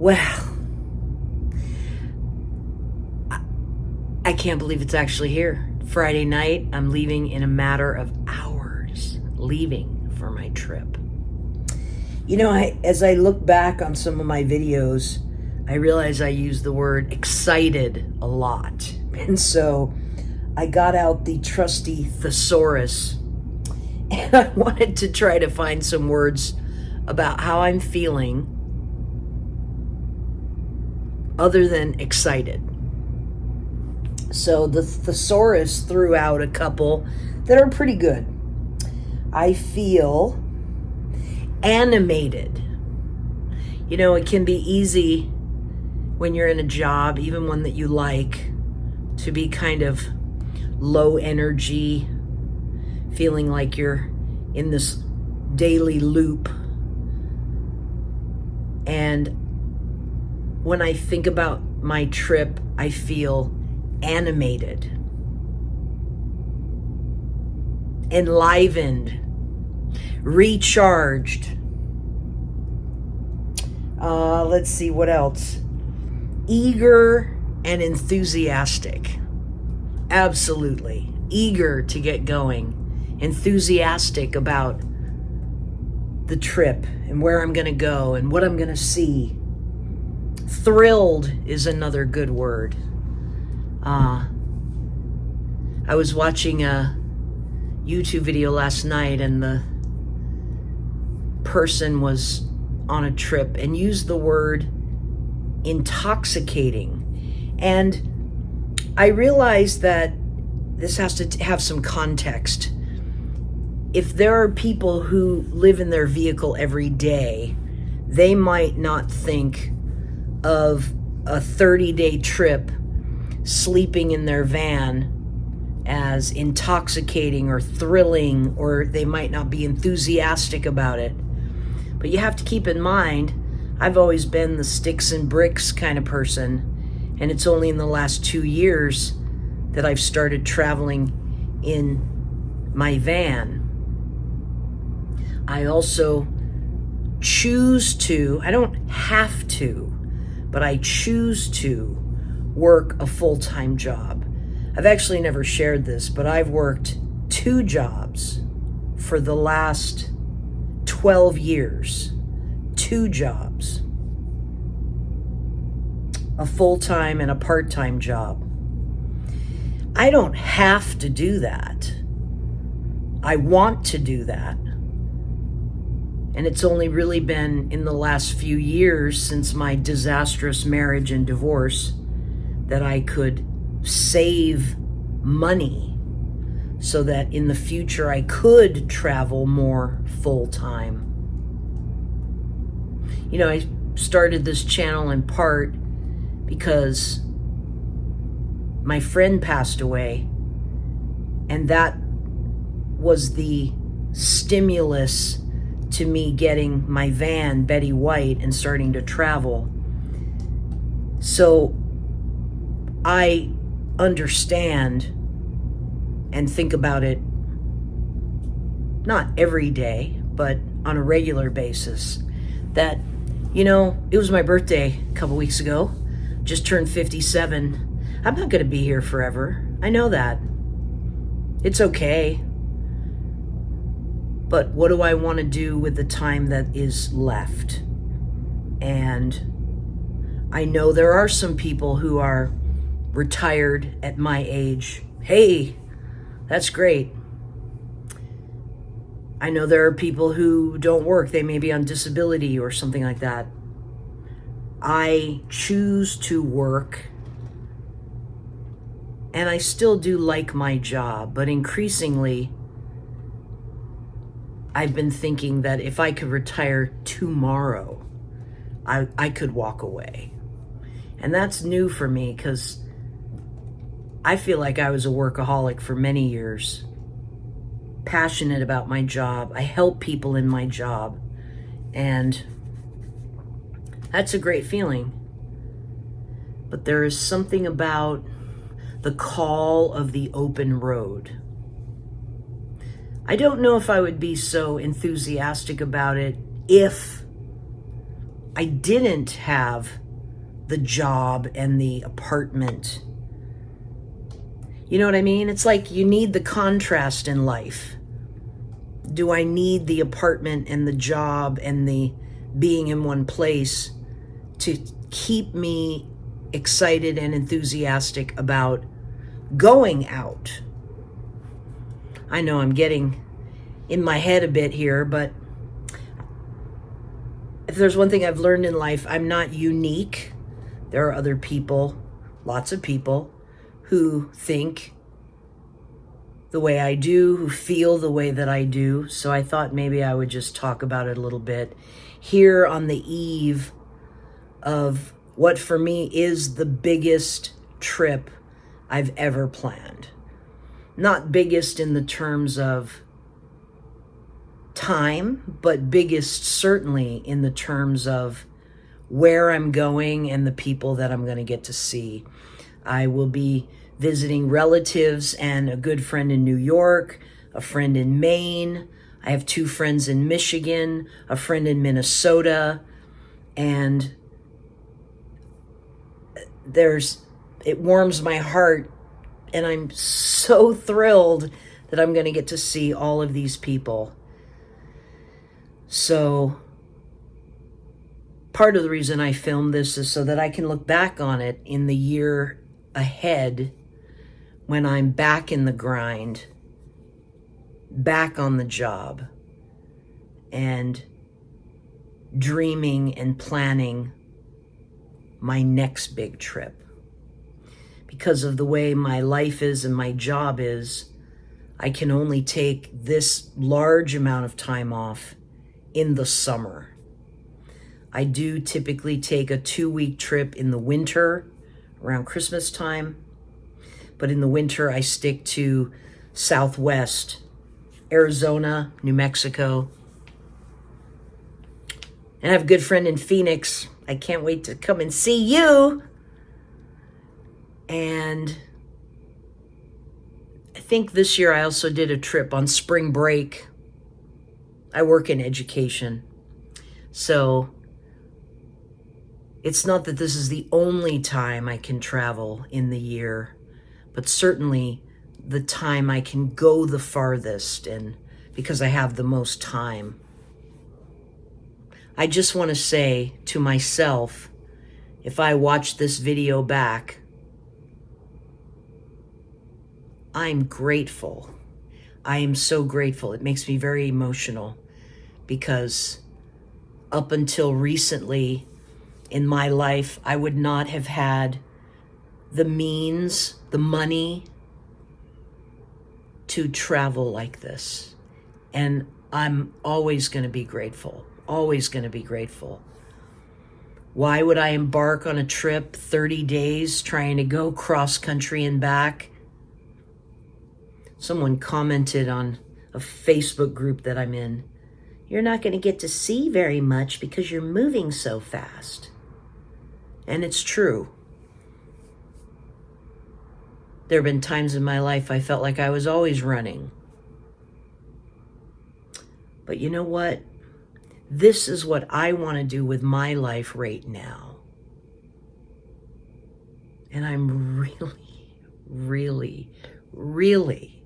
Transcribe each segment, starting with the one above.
Well, I can't believe it's actually here. Friday night, I'm leaving in a matter of hours, leaving for my trip. You know, as I look back on some of my videos, I realize I use the word excited a lot. And so I got out the trusty thesaurus and I wanted to try to find some words about how I'm feeling other than excited. So the thesaurus threw out a couple that are pretty good. I feel animated. You know, it can be easy when you're in a job, even one that you like, to be kind of low energy, feeling like you're in this daily loop. And when I think about my trip, I feel animated, enlivened, recharged. Let's see, what else? Eager and enthusiastic. Absolutely. Eager to get going. Enthusiastic about the trip and where I'm going to go and what I'm going to see. Thrilled is another good word. I was watching a YouTube video last night and the person was on a trip and used the word intoxicating. And I realized that this has to have some context. If there are people who live in their vehicle every day, they might not think of a 30-day trip sleeping in their van as intoxicating or thrilling, or they might not be enthusiastic about it. But you have to keep in mind, I've always been the sticks and bricks kind of person, and it's only in the last 2 years that I've started traveling in my van. I also choose to, I don't have to, but I choose to work a full-time job. I've actually never shared this, but I've worked 2 jobs for the last 12 years. 2 jobs. A full-time and a part-time job. I don't have to do that. I want to do that. And it's only really been in the last few years since my disastrous marriage and divorce that I could save money so that in the future I could travel more full-time. You know, I started this channel in part because my friend passed away, and that was the stimulus to me getting my van, Betty White, and starting to travel. So I understand and think about it not every day, but on a regular basis, that, you know, it was my birthday a couple weeks ago, just turned 57. I'm not going to be here forever. I know that. It's okay. But what do I want to do with the time that is left? And I know there are some people who are retired at my age. Hey, that's great. I know there are people who don't work. They may be on disability or something like that. I choose to work, and I still do like my job, but increasingly I've been thinking that if I could retire tomorrow, I could walk away. And that's new for me because I feel like I was a workaholic for many years, passionate about my job. I help people in my job, and that's a great feeling. But there is something about the call of the open road. I don't know if I would be so enthusiastic about it if I didn't have the job and the apartment. You know what I mean? It's like you need the contrast in life. Do I need the apartment and the job and the being in one place to keep me excited and enthusiastic about going out? I know I'm getting in my head a bit here, but if there's one thing I've learned in life, I'm not unique. There are other people, lots of people, who think the way I do, who feel the way that I do. So I thought maybe I would just talk about it a little bit here on the eve of what for me is the biggest trip I've ever planned. Not biggest in the terms of time, but biggest certainly in the terms of where I'm going and the people that I'm going to get to see. I will be visiting relatives and a good friend in New York, a friend in Maine. I have 2 friends in Michigan, a friend in Minnesota, and it warms my heart, and I'm so thrilled that I'm going to get to see all of these people. So part of the reason I filmed this is so that I can look back on it in the year ahead when I'm back in the grind, back on the job, and dreaming and planning my next big trip. Because of the way my life is and my job is, I can only take this large amount of time off in the summer. I do typically take a 2-week trip in the winter around Christmas time, but in the winter I stick to Southwest, Arizona, New Mexico. And I have a good friend in Phoenix. I can't wait to come and see you. And I think this year I also did a trip on spring break. I work in education. So it's not that this is the only time I can travel in the year, but certainly the time I can go the farthest, and because I have the most time. I just want to say to myself, if I watch this video back, I'm grateful. I am so grateful. It makes me very emotional because up until recently in my life, I would not have had the means, the money to travel like this. And I'm always going to be grateful, always going to be grateful. Why would I embark on a trip 30 days trying to go cross country and back? Someone commented on a Facebook group that I'm in, "You're not going to get to see very much because you're moving so fast." And it's true. There have been times in my life I felt like I was always running. But you know what? This is what I want to do with my life right now. And I'm really, really, really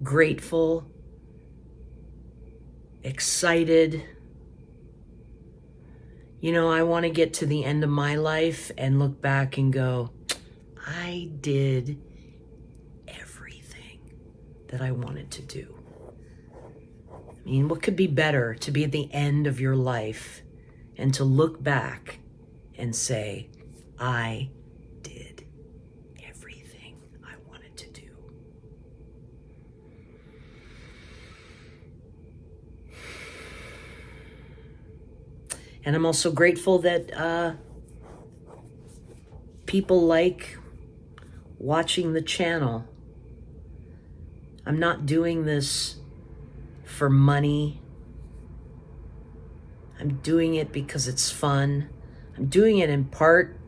grateful, excited. You know, I want to get to the end of my life and look back and go, I did everything that I wanted to do. I mean, what could be better to be at the end of your life and to look back and say, I did everything I wanted to do. And I'm also grateful that people like watching the channel. I'm not doing this for money. I'm doing it because it's fun. I'm doing it in part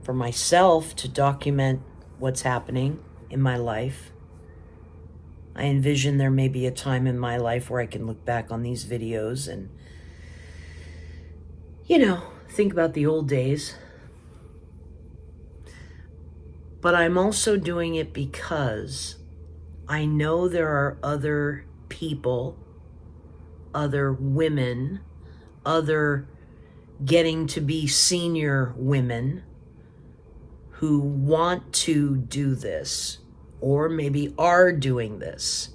for myself to document what's happening in my life. I envision there may be a time in my life where I can look back on these videos and think about the old days. But I'm also doing it because I know there are other people, other women, other getting to be senior women who want to do this, or maybe are doing this,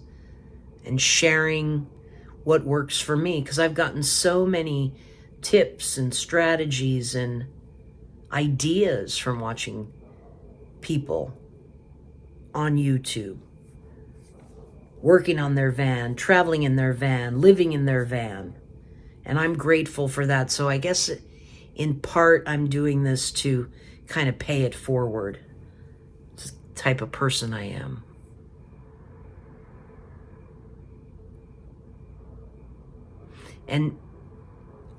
and sharing what works for me, because I've gotten so many tips and strategies and ideas from watching people on YouTube working on their van, traveling in their van, living in their van. And I'm grateful for that. So I guess in part I'm doing this to kind of pay it forward. It's the type of person I am. And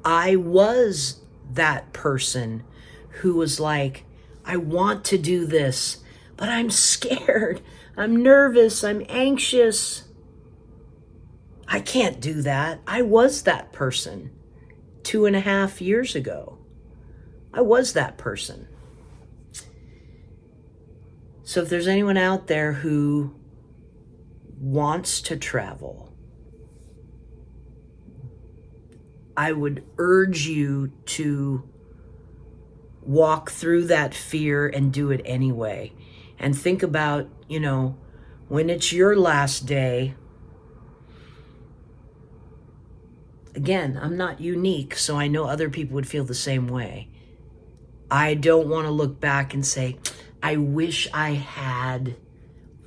I was that person who was like, I want to do this, but I'm scared. I'm nervous. I'm anxious. I can't do that. I was that person 2.5 years ago. I was that person. So if there's anyone out there who wants to travel, I would urge you to walk through that fear and do it anyway. And think about, when it's your last day. Again, I'm not unique, so I know other people would feel the same way. I don't want to look back and say, I wish I had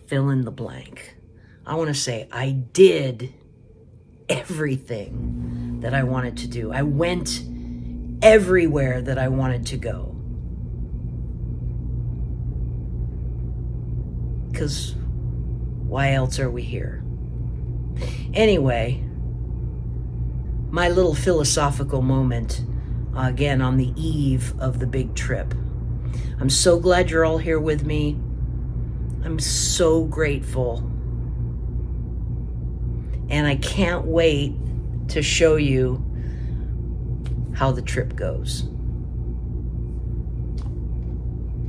fill in the blank. I want to say, I did everything that I wanted to do. I went everywhere that I wanted to go. Because why else are we here? Anyway, my little philosophical moment, again, on the eve of the big trip. I'm so glad you're all here with me. I'm so grateful. And I can't wait to show you how the trip goes.